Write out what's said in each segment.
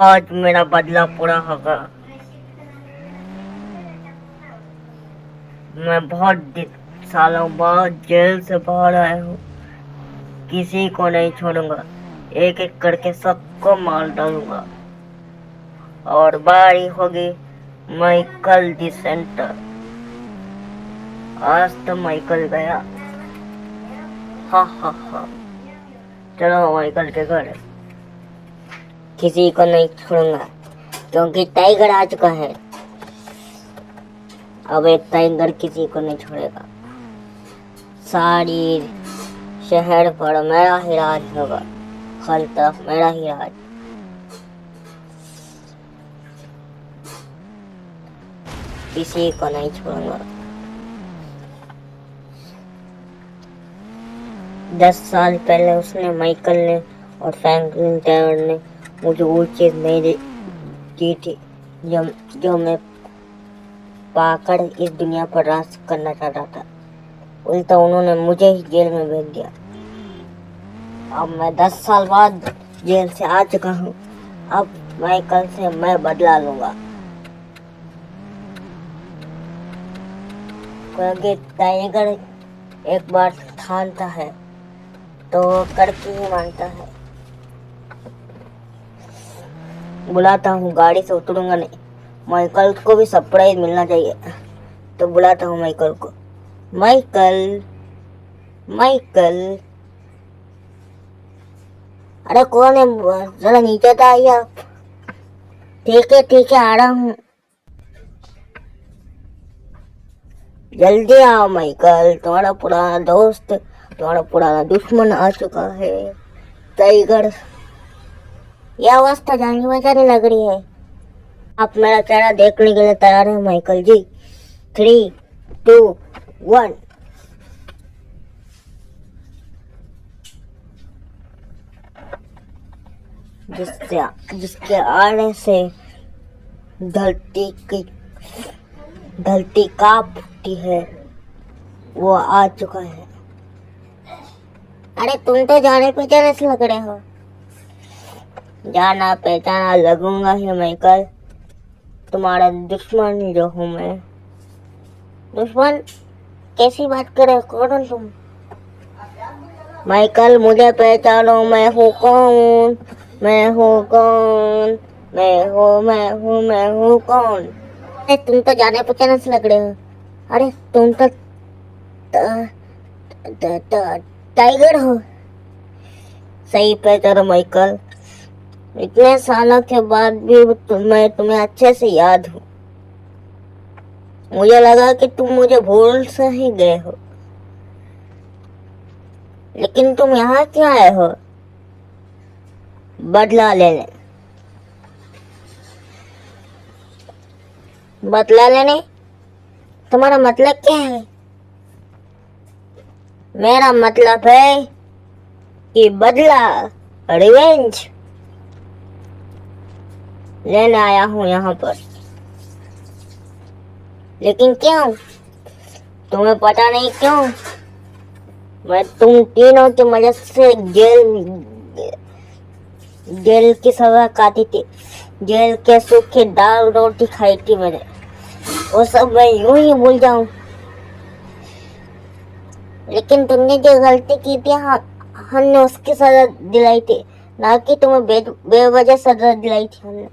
आज मेरा बदला पूरा होगा। मैं बहुत सालों बाद जेल से बाहर आया हूँ। किसी को नहीं छोड़ूंगा। एक एक करके सबको मार डालूंगा। और बारी होगी माइकल दी सेंटर। आज तो माइकल गया। हा हा हा। चलो माइकल के घर। किसी को नहीं छोड़ूंगा क्योंकि टाइगर आ चुका है। अब एक टाइगर किसी को नहीं छोड़ेगा। सारी शहर पर मेरा ही राज होगा। हर तरफ मेरा ही राज। किसी को नहीं छोड़ूंगा। 10 साल पहले उसने माइकल ने और फ्रैंकलिन टेलर ने मुझे वो चीज नहीं दी थी जो मैं पाकर इस दुनिया पर राज करना चाहता था। उल्टा उन्होंने मुझे ही जेल में भेज दिया। अब मैं 10 साल बाद जेल से आ चुका हूँ। अब माइकल से मैं बदला लूंगा क्योंकि टाइगर एक बार ठानता है तो करके ही मानता है। बुलाता हूँ, गाड़ी से उतरूंगा नहीं। माइकल को भी सरप्राइज मिलना चाहिए तो बुलाता हूँ माइकल को। Michael, Michael. अरे कौन है? जरा नीचे तो आइए आप। ठीक है, आ रहा हूँ। जल्दी आओ माइकल। तुम्हारा पुराना दोस्त, तुम्हारा पुराना दुश्मन आ चुका है, टाइगर। यह अवस्था जानने बेचारी लग रही है। आप मेरा चेहरा देखने के लिए तैयार है माइकल जी? 3, 2, 1। जिसके आने से धरती की धरती कांप उठती है, वो आ चुका है। अरे तुम तो जाने पहचाने से लग रहे हो। जाना पहचाना लगूंगा ही माइकल। तुम्हारा दुश्मन जो हूँ मैं। दुश्मन? कैसी बात कर रहे हो? कौन हो तुम? माइकल मुझे पहचानो। मैं हूँ कौन? मैं हूँ कौन? मैं हूँ कौन? अरे तुम तो जाने पहचाने से लग रहे हो। अरे तुम तो टाइगर हो। सही पहचानो माइकल। इतने सालों के बाद भी मैं तुम्हें अच्छे से याद हूँ। मुझे लगा कि तुम मुझे भूल से ही गए हो, लेकिन तुम यहाँ क्यों आए हो? बदला लेने। बदला लेने? तुम्हारा मतलब क्या है? मेरा मतलब है कि बदला, रिवेंज लेने आया हूँ यहाँ पर। लेकिन क्यों? तुम्हें पता नहीं क्यों? मैं तुम तीनों की मदद से जेल की सजा काटी थी। जेल के सूखे दाल रोटी खाई थी मैंने। वो सब मैं यूं ही भूल जाऊं। लेकिन तुमने जो गलती की थी, हमने उसकी सजा दिलाई थी, ना कि तुम्हें बेवजह सजा दिलाई थी हमने।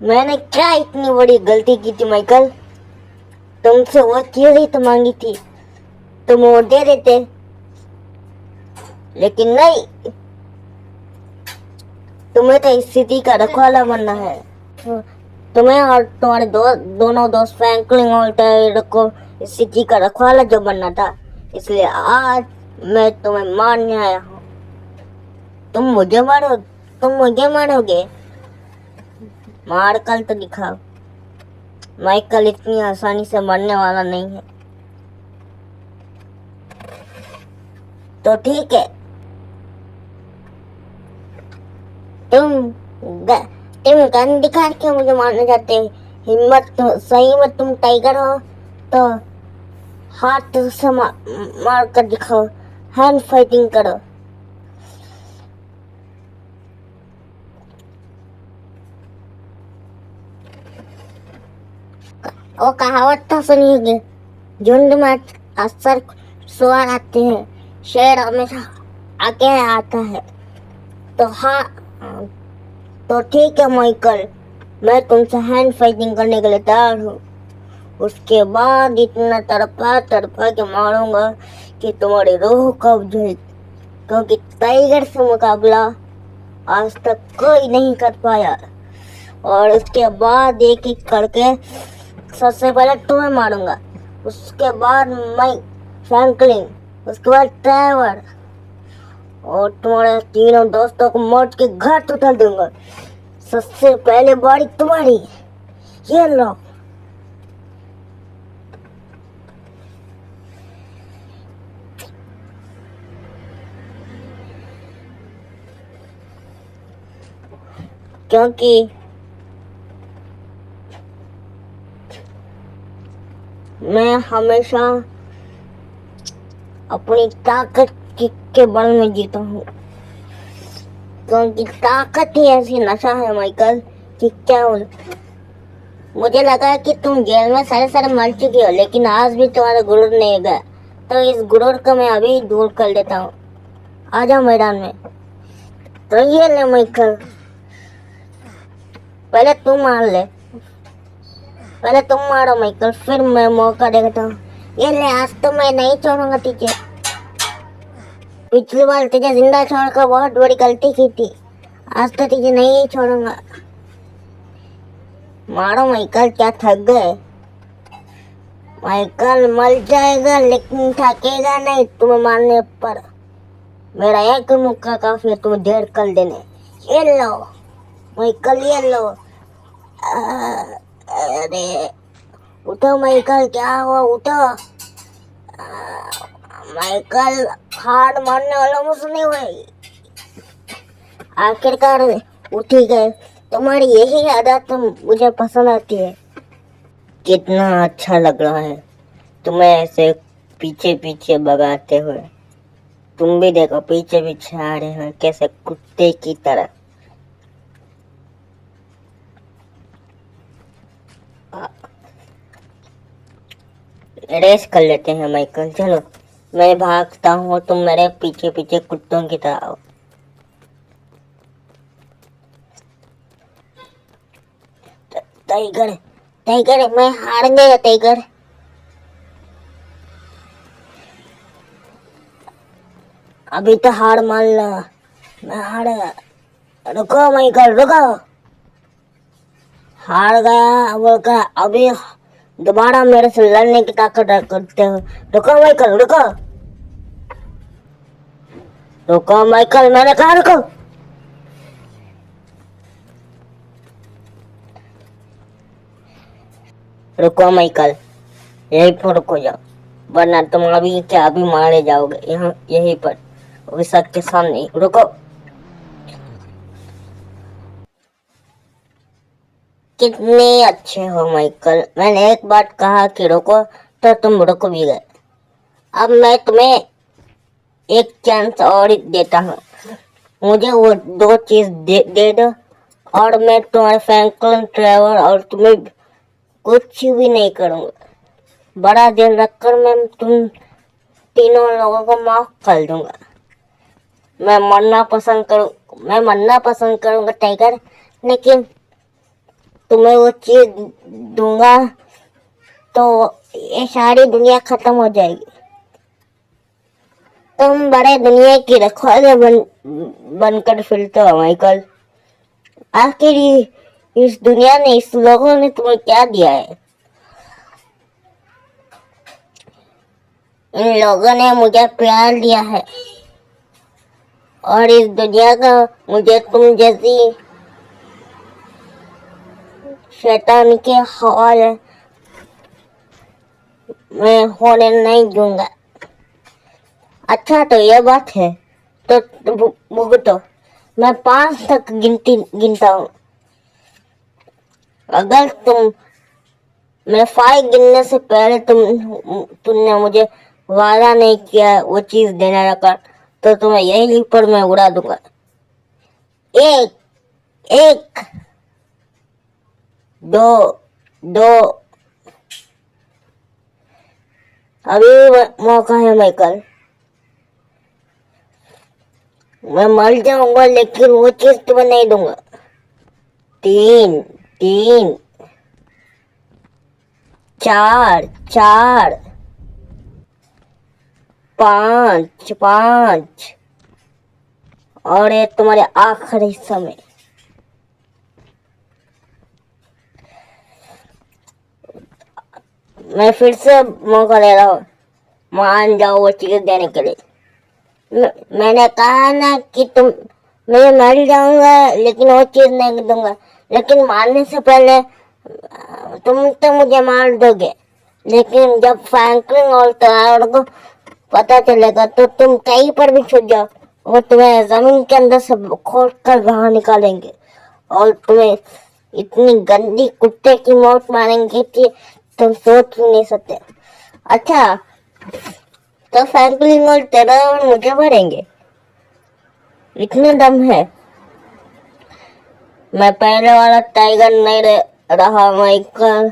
मैंने क्या इतनी बड़ी गलती की थी माइकल? तुमसे वो चीज ही तो मांगी थी, तुम वो दे देते। लेकिन नहीं, तुम्हें तो इस सिटी का रखवाला बनना है। तुम्हें और तुम्हारे दोनों दोस्त फ्रैंकलिन और टायड को इस सिटी का रखवाला जो बनना था। इसलिए आज मैं तुम्हें मारने आया हूँ। तुम मुझे मारोगे? मार कल तो दिखाओ। माइकल इतनी आसानी से मरने वाला नहीं है। तो ठीक है, तुम तुम गन दिखा के मुझे मारना चाहते हो। हिम्मत तो सही में तुम टाइगर हो तो हाथ से मार कर दिखाओ। हैंड फाइटिंग करो। वो कहावत तो सुनी होगी, झुंड में अक्सर सुअर आते हैं, शेर हमेशा आगे आता है। तो हाँ, तो ठीक है माइकल, मैं तुमसे हैंड फाइटिंग करने के लिए तैयार हूँ। उसके बाद इतना तड़पा तड़पा के मारूंगा कि तुम्हारी रूह कब जाए, क्योंकि टाइगर से मुकाबला आज तक कोई नहीं कर पाया। और उसके बाद एक एक करके सबसे पहले तुम्हें मारूंगा, उसके बाद मैं फ्रैंकलिन, उसके बाद ट्रेवर, और तुम्हारे तीनों दोस्तों को मौत के घाट उतार दूंगा। सबसे पहले बारी तुम्हारी, ये लो। क्योंकि मैं हमेशा अपनी ताकत के बल में जीता हूँ, क्योंकि ताकत ही ऐसी नशा है माइकल कि क्या मुझे लगा है कि तुम जेल में सारे सारे मर चुकी हो, लेकिन आज भी तुम्हारा गुरूर नहीं गया। तो इस गुरूर को मैं अभी दूर कर देता हूँ। आ जाओ मैदान में। तो ये ले माइकल, पहले तुम मार ले, पहले तुम मारो माइकल, फिर मैं मौका देखता हूँ। ये ले, आज तो मैं नहीं छोड़ूंगा तुझे। पिछली बार तुझे जिंदा छोड़कर बहुत बड़ी गलती की थी, आज तो तुझे नहीं छोड़ूंगा। मारो माइकल, क्या थक गए? माइकल मर जाएगा लेकिन थकेगा नहीं तुम्हें मारने पर। मेरा एक मुक्का काफी है तुम्हें ढेर कर देने। ये लो माइकल, ये लो। अरे उठो माइकल, क्या हुआ? उठो। माइकल, हार मारने वालों मुझसे नहीं हुई। आखिरकार उठ ही गए। तुम्हारी यही आदत मुझे पसंद आती है। कितना अच्छा लग रहा है तुम्हें ऐसे पीछे पीछे भगाते हुए। तुम भी देखो, पीछे पीछे आ रहे हो कैसे कुत्ते की तरह। रेस कर लेते हैं माइकल, चलो। मैं भागता हूँ, तुम मेरे पीछे पीछे कुत्तों की तरह आओ। टाइगर, टाइगर, मैं हार गया टाइगर। अभी तो हार मान लो, मैं हार गया। रुको माइकल, रुको। हार गया बोलकर अभी दोबारा मेरे से लड़ने की ताकत करते हो। रुको माइकल, रुको। रुको माइकल, मैंने कहा रुको। रुको माइकल, यहीं पर रुको जाओ, वरना तुम अभी क्या अभी मारे जाओगे। यहाँ यहीं पर विशाख के सामने। रुको। कितने अच्छे हो माइकल, मैंने एक बार कहा कि रुको तो तुम रुक भी गए। अब मैं तुम्हें एक चांस और देता हूँ, मुझे वो दो चीज दे दो और मैं तुम्हारे फ्रैंकलिन, ट्रेवर और तुम्हें कुछ भी नहीं करूँगा। बड़ा दिल रखकर मैं तुम तीनों लोगों को माफ कर दूंगा। मैं मरना पसंद करूंगा टाइगर, लेकिन तुम्हें वो चीज दूंगा तो ये सारी दुनिया खत्म हो जाएगी। तुम बड़े दुनिया की रखवाले बनकर फिरते हो माइकल। आखिर इस दुनिया ने, इस लोगों ने तुम्हें क्या दिया है? इन लोगों ने मुझे प्यार दिया है, और इस दुनिया का मुझे तुम जैसी शैतान के हवाले मैं होने नहीं दूंगा। अच्छा तो ये बात है, तो भुगतो। मैं 5 तक गिनता हूँ। अगर तुम मेरे 5 गिनने से पहले तुमने मुझे वादा नहीं किया वो चीज देने का, तो तुम्हें यही पर मैं उड़ा दूंगा। 1, 1, 2, 2, अभी मौका है माइकल। मैं मर जाऊंगा लेकिन वो चीज तुम्हें नहीं दूंगा। 3 3 4 4 5 5 और ये तुम्हारे आखिरी समय। मैं फिर से मौका दे रहा हूँ, मान जाओ वो चीज देने के लिए। मैंने कहा ना कि मैं मर जाऊंगा लेकिन वो चीज नहीं दूंगा, लेकिन मारने से पहले तुम तो मुझे मार दोगे, लेकिन जब फ्रैंकलिन और टायर को पता चलेगा तो तुम कहीं पर भी छुप जाओ, वो तुम्हें जमीन के अंदर से खोद कर बाहर निकालेंगे और तुम्हें इतनी गंदी कुत्ते की मौत मारेंगे कि तुम सोच भी नहीं सकते। अच्छा, तो फ्रैंकलिन और टेरर मुझे मारेंगे, इतने दम है। मैं पहले वाला टाइगर नहीं रहा माइकल,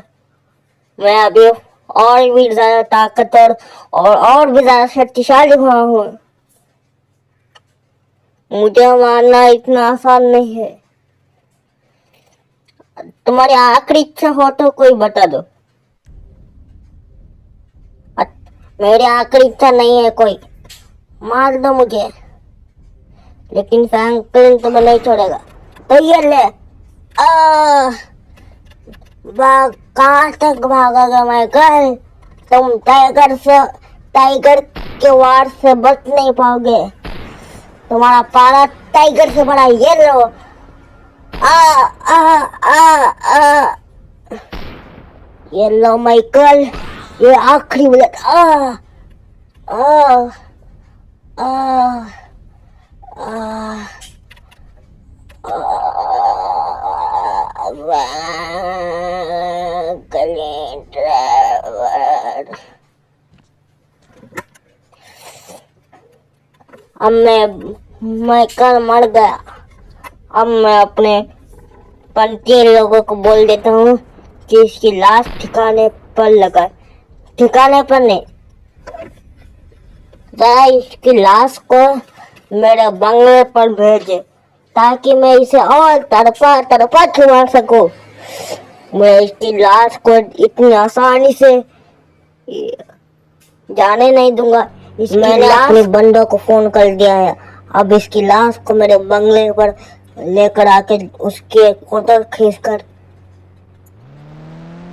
मैं अभी और भी ज्यादा ताकतवर और भी ज्यादा शक्तिशाली हुआ हूँ। मुझे मारना इतना आसान नहीं है। तुम्हारी आखिरी इच्छा हो तो कोई बता दो। मेरी आखिरी इच्छा नहीं है कोई, मार दो मुझे, लेकिन फ्रैंकलिन तुम्हें नहीं छोड़ेगा। तो ये ले, कहाँ तक भागोगे माइकल? तुम टाइगर के वार से बच नहीं पाओगे। तुम्हारा पारा टाइगर से बड़ा, ये लो। आ आ आ आ ये लो माइकल, ये आखिरी बुलेट। आ आ आ आ अब माइकल मर गया। अब मैं अपने पंथी लोगों को बोल देता हूँ कि इसकी लाश ठिकाने पर लगाए। ठिकाने पर नहीं, जरा इसकी लाश को मेरे बंगले पर भेजे ताकि मैं इसे और तड़पा तड़पा के मार सकूं। मैं इसकी लाश को इतनी आसानी से जाने नहीं दूंगा। मैंने अपने बंदों को फोन कर दिया है। अब इसकी लाश को मेरे बंगले पर लेकर आके उसके कोटर खींच कर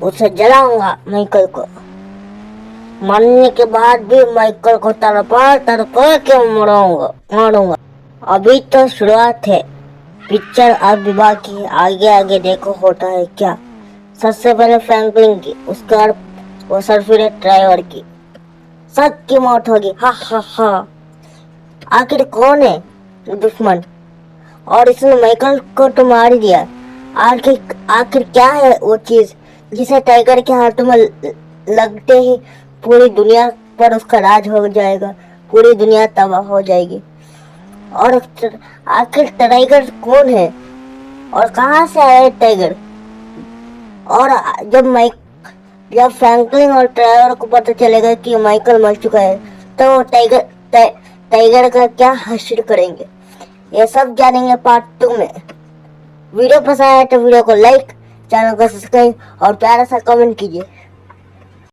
उसे जलाऊंगा माइकल को। मरने के बाद भी माइकल को तड़पा तड़पा के मारूंगा। अभी तो शुरुआत है, पिक्चर अभी बाकी है, आगे आगे देखो होता है क्या। सबसे पहले फ्रैंकलिन की, उसके बाद वो सरफिरे ड्राइवर की, सबकी मौत होगी। हा हा हा। आखिर कौन है दुश्मन? और इसने माइकल को तो मार दिया। आखिर क्या है वो चीज जिसे टाइगर के हाथों में लगते ही पूरी दुनिया पर उसका राज हो जाएगा, पूरी दुनिया तबाह हो जाएगी। और आखिर टाइगर कौन है और कहाँ से आया टाइगर? और जब फ्रैंकलिन और ट्रेवर को पता चलेगा कि माइकल मर चुका है तो टाइगर का क्या हश्र करेंगे, ये सब जानेंगे पार्ट 2 में। वीडियो पसंद आए तो वीडियो को लाइक, चैनल को सब्सक्राइब और प्यारा सा कमेंट कीजिए।